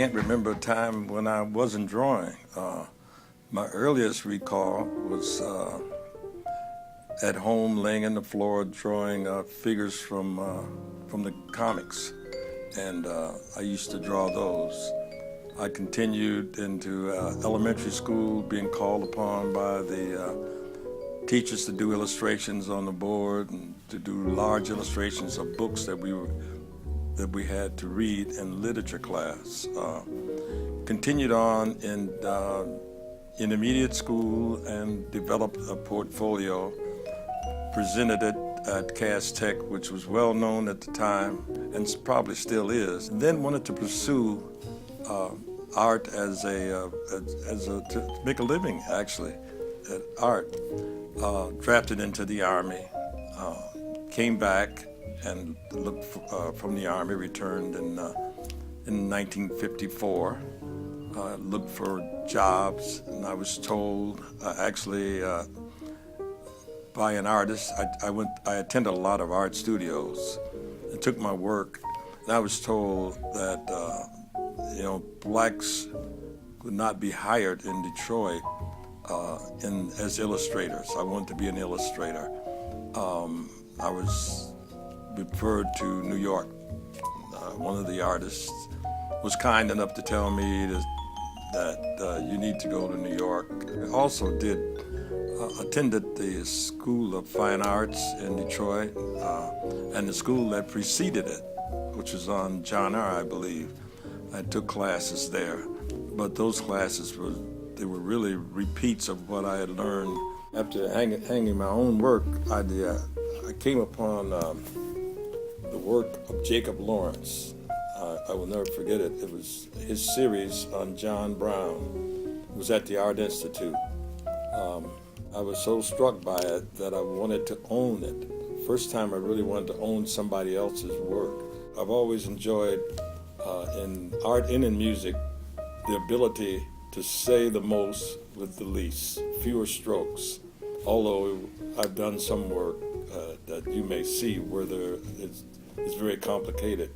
can't remember a time when I wasn't drawing. My earliest recall was at home laying on the floor drawing figures from the comics, and I used to draw those. I continued into elementary school, being called upon by the teachers to do illustrations on the board and to do large illustrations of books that we had to read in literature class. Continued on in intermediate school and developed a portfolio, presented it at Cass Tech, which was well known at the time and probably still is. And then wanted to pursue art to make a living, actually, at art. Drafted into the Army, came back and looked from the Army, returned in 1954. Looked for jobs, and I was told, by an artist. I attended a lot of art studios and took my work, and I was told that blacks could not be hired in Detroit as illustrators. I wanted to be an illustrator. I was referred to New York. One of the artists was kind enough to tell me that you need to go to New York. I also attended the School of Fine Arts in Detroit and the school that preceded it, which was on John R., I believe. I took classes there, but those classes were really repeats of what I had learned. After hanging my own work, I came upon the work of Jacob Lawrence. I will never forget it. It was his series on John Brown. It was at the Art Institute. I was so struck by it that I wanted to own it. First time I really wanted to own somebody else's work. I've always enjoyed in art and in music the ability to say the most with the least, fewer strokes. Although I've done some work that you may see where it's very complicated.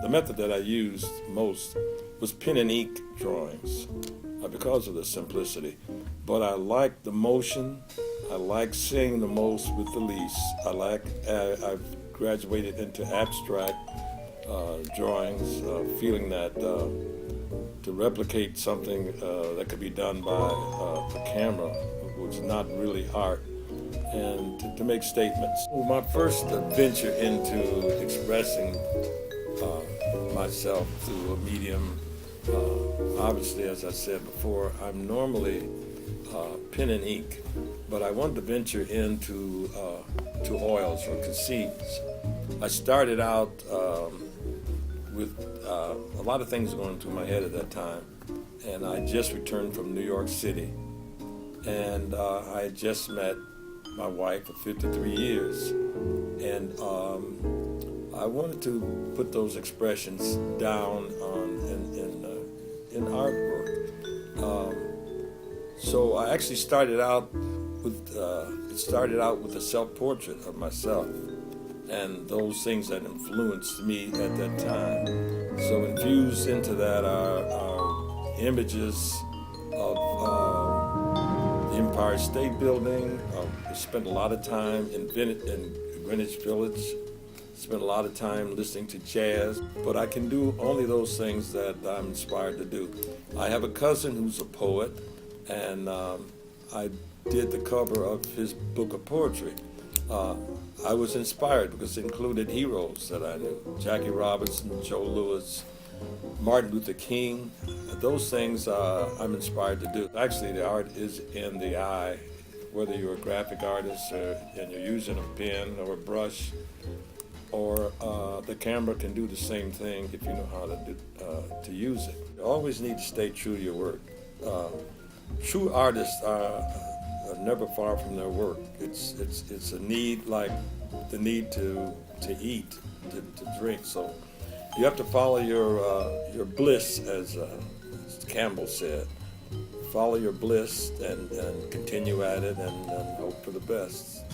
The method that I used most was pen and ink drawings because of the simplicity. But I like the motion. I like saying the most with the least. I've graduated into abstract drawings, feeling that to replicate something that could be done by a camera was not really art, and to make statements. My first venture into expressing myself through a medium, obviously, as I said before, I'm normally pen and ink, but I wanted to venture into to oils or conceits. I started out with a lot of things going through my head at that time, and I just returned from New York City, and I had just met my wife of 53 years, and I wanted to put those expressions down in artwork. So I actually started out with a self-portrait of myself and those things that influenced me at that time. So infused into that are images of the Empire State Building. I spent a lot of time in Greenwich Village. Spent a lot of time listening to jazz, but I can do only those things that I'm inspired to do. I have a cousin who's a poet, and I did the cover of his book of poetry. I was inspired because it included heroes that I knew: Jackie Robinson, Joe Louis, Martin Luther King. Those things I'm inspired to do. Actually, the art is in the eye, whether you're a graphic artist and you're using a pen or a brush, or the camera can do the same thing if you know how to use it. You always need to stay true to your work. True artists are never far from their work. It's a need like the need to eat, to drink. So you have to follow your bliss, as Campbell said. Follow your bliss and continue at it and hope for the best.